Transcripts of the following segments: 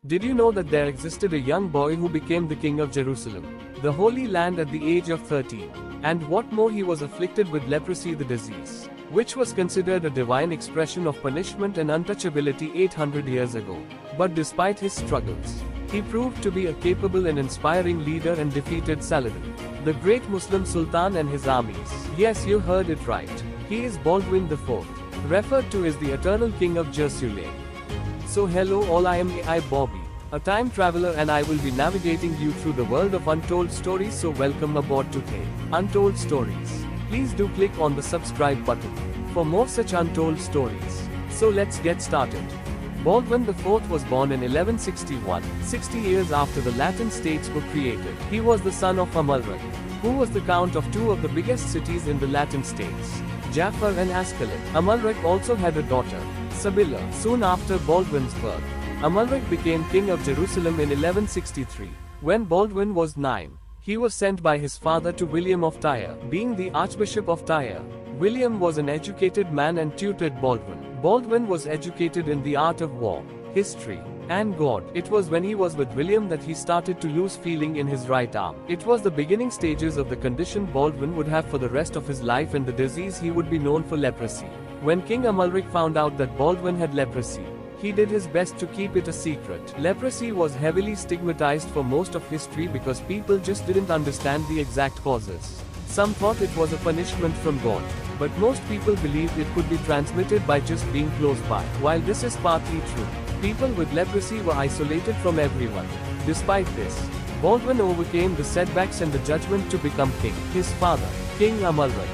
Did you know that there existed a young boy who became the king of Jerusalem, the Holy Land, at the age of 13? And what more, he was afflicted with leprosy, the disease, which was considered a divine expression of punishment and untouchability 800 years ago. But despite his struggles, he proved to be a capable and inspiring leader and defeated Saladin, the great Muslim Sultan, and his armies. Yes, you heard it right. He is Baldwin IV, referred to as the Eternal King of Jerusalem. So hello all, I am AI Bobby, a time traveler, and I will be navigating you through the world of untold stories. So welcome aboard to Untold Stories. Please do click on the subscribe button for more such untold stories. So let's get started. Baldwin IV was born in 1161, 60 years after the Latin states were created. He was the son of Amalric, who was the count of two of the biggest cities in the Latin states, Jaffa and Ascalon. Amalric also had a daughter, Sibylla. Soon after Baldwin's birth, Amalric became king of Jerusalem in 1163. When Baldwin was 9, he was sent by his father to William of Tyre. Being the Archbishop of Tyre, William was an educated man and tutored Baldwin. Baldwin was educated in the art of war, history, and God. It was when he was with William that he started to lose feeling in his right arm. It was the beginning stages of the condition Baldwin would have for the rest of his life, and the disease he would be known for, leprosy. When King Amalric found out that Baldwin had leprosy, he did his best to keep it a secret. Leprosy was heavily stigmatized for most of history because people just didn't understand the exact causes. Some thought it was a punishment from God, but most people believed it could be transmitted by just being close by. While this is partly true, people with leprosy were isolated from everyone. Despite this, Baldwin overcame the setbacks and the judgment to become king. His father, King Amalric,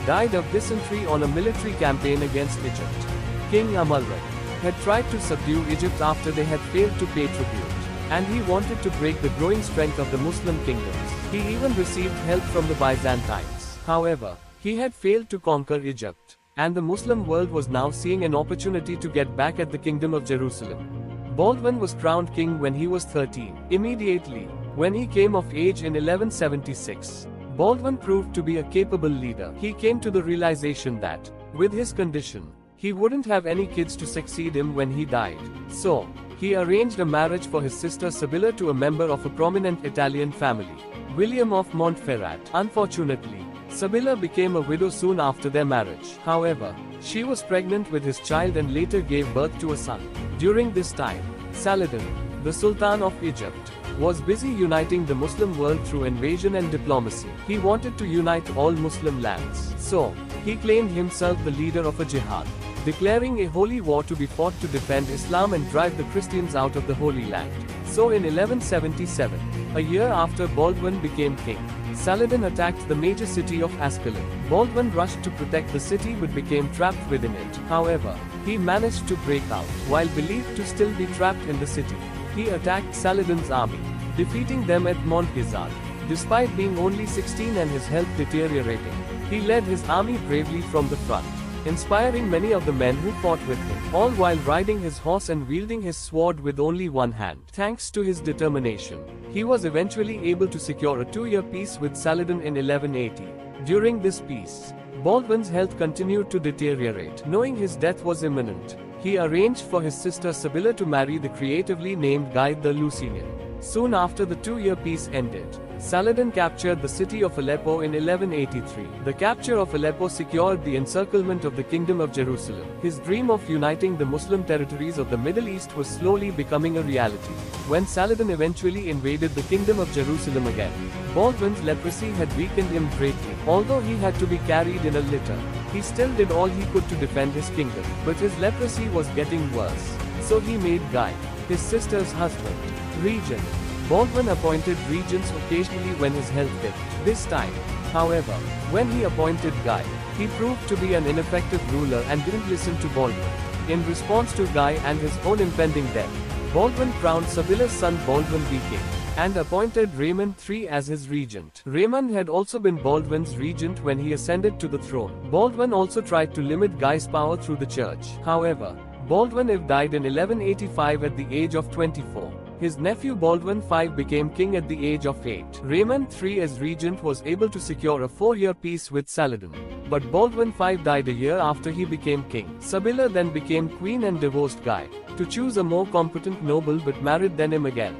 died of dysentery on a military campaign against Egypt. King Amalric had tried to subdue Egypt after they had failed to pay tribute, and he wanted to break the growing strength of the Muslim kingdoms. He even received help from the Byzantines. However, he had failed to conquer Egypt, and the Muslim world was now seeing an opportunity to get back at the kingdom of Jerusalem. Baldwin was crowned king when he was 13. Immediately, when he came of age in 1176, Baldwin proved to be a capable leader. He came to the realization that, with his condition, he wouldn't have any kids to succeed him when he died. So, he arranged a marriage for his sister Sibylla to a member of a prominent Italian family, William of Montferrat. Unfortunately, Sibylla became a widow soon after their marriage. However, she was pregnant with his child and later gave birth to a son. During this time, Saladin, the Sultan of Egypt, was busy uniting the Muslim world through invasion and diplomacy. He wanted to unite all Muslim lands. So, he claimed himself the leader of a jihad, declaring a holy war to be fought to defend Islam and drive the Christians out of the Holy Land. So in 1177, a year after Baldwin became king, Saladin attacked the major city of Ascalon. Baldwin rushed to protect the city but became trapped within it. However, he managed to break out. While believed to still be trapped in the city, he attacked Saladin's army, defeating them at Montgizard. Despite being only 16 and his health deteriorating, he led his army bravely from the front, inspiring many of the men who fought with him, all while riding his horse and wielding his sword with only one hand. Thanks to his determination, he was eventually able to secure a 2-year peace with Saladin in 1180. During this peace, Baldwin's health continued to deteriorate. Knowing his death was imminent, he arranged for his sister Sibylla to marry the creatively named Guy the Lucinian. Soon after the 2-year peace ended, Saladin captured the city of Aleppo in 1183. The capture of Aleppo secured the encirclement of the Kingdom of Jerusalem. His dream of uniting the Muslim territories of the Middle East was slowly becoming a reality. When Saladin eventually invaded the Kingdom of Jerusalem again, Baldwin's leprosy had weakened him greatly. Although he had to be carried in a litter, he still did all he could to defend his kingdom. But his leprosy was getting worse, so he made Guy, his sister's husband, regent. Baldwin appointed regents occasionally when his health dipped. This time, however, when he appointed Guy, he proved to be an ineffective ruler and didn't listen to Baldwin. In response to Guy and his own impending death, Baldwin crowned Sibylla's son Baldwin V king, and appointed Raymond III as his regent. Raymond had also been Baldwin's regent when he ascended to the throne. Baldwin also tried to limit Guy's power through the church. However, Baldwin IV died in 1185 at the age of 24. His nephew Baldwin V became king at the age of 8. Raymond III as regent was able to secure a 4-year peace with Saladin, but Baldwin V died a year after he became king. Sibylla then became queen and divorced Guy, to choose a more competent noble but married than him again.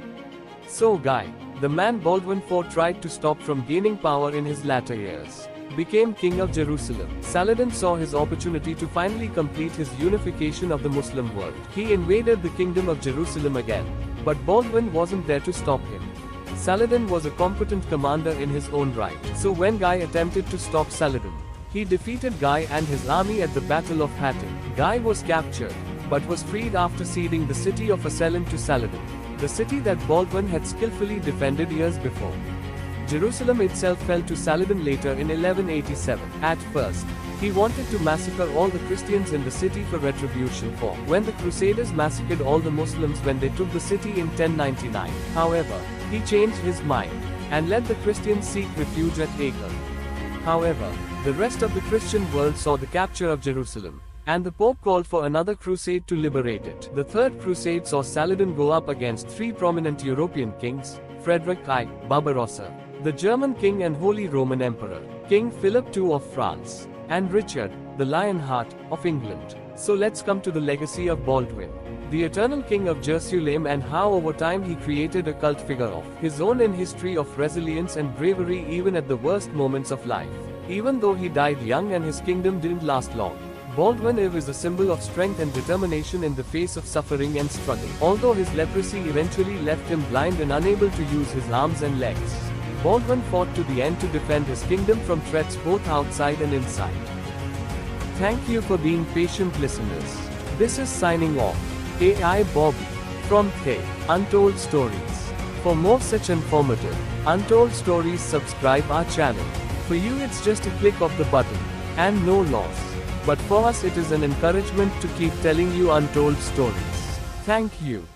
So Guy, the man Baldwin IV tried to stop from gaining power in his latter years, became king of Jerusalem. Saladin saw his opportunity to finally complete his unification of the Muslim world. He invaded the kingdom of Jerusalem again, but Baldwin wasn't there to stop him. Saladin was a competent commander in his own right. So when Guy attempted to stop Saladin, he defeated Guy and his army at the Battle of Hattin. Guy was captured, but was freed after ceding the city of Assalam to Saladin, the city that Baldwin had skillfully defended years before. Jerusalem itself fell to Saladin later in 1187. At first, he wanted to massacre all the Christians in the city for retribution for when the Crusaders massacred all the Muslims when they took the city in 1099. However, he changed his mind and let the Christians seek refuge at Acre. However, the rest of the Christian world saw the capture of Jerusalem, and the Pope called for another crusade to liberate it. The Third Crusade saw Saladin go up against three prominent European kings, Frederick I Barbarossa, the German king and Holy Roman Emperor, King Philip II of France, and Richard, the Lionheart, of England. So let's come to the legacy of Baldwin, the eternal king of Jerusalem, and how over time he created a cult figure of his own in history of resilience and bravery even at the worst moments of life. Even though he died young and his kingdom didn't last long, Baldwin IV is a symbol of strength and determination in the face of suffering and struggle. Although his leprosy eventually left him blind and unable to use his arms and legs, Baldwin fought to the end to defend his kingdom from threats both outside and inside. Thank you for being patient listeners. This is signing off. AI Bobby from The Untold Stories. For more such informative, untold stories, subscribe our channel. For you it's just a click of the button, and no loss. But for us it is an encouragement to keep telling you untold stories. Thank you.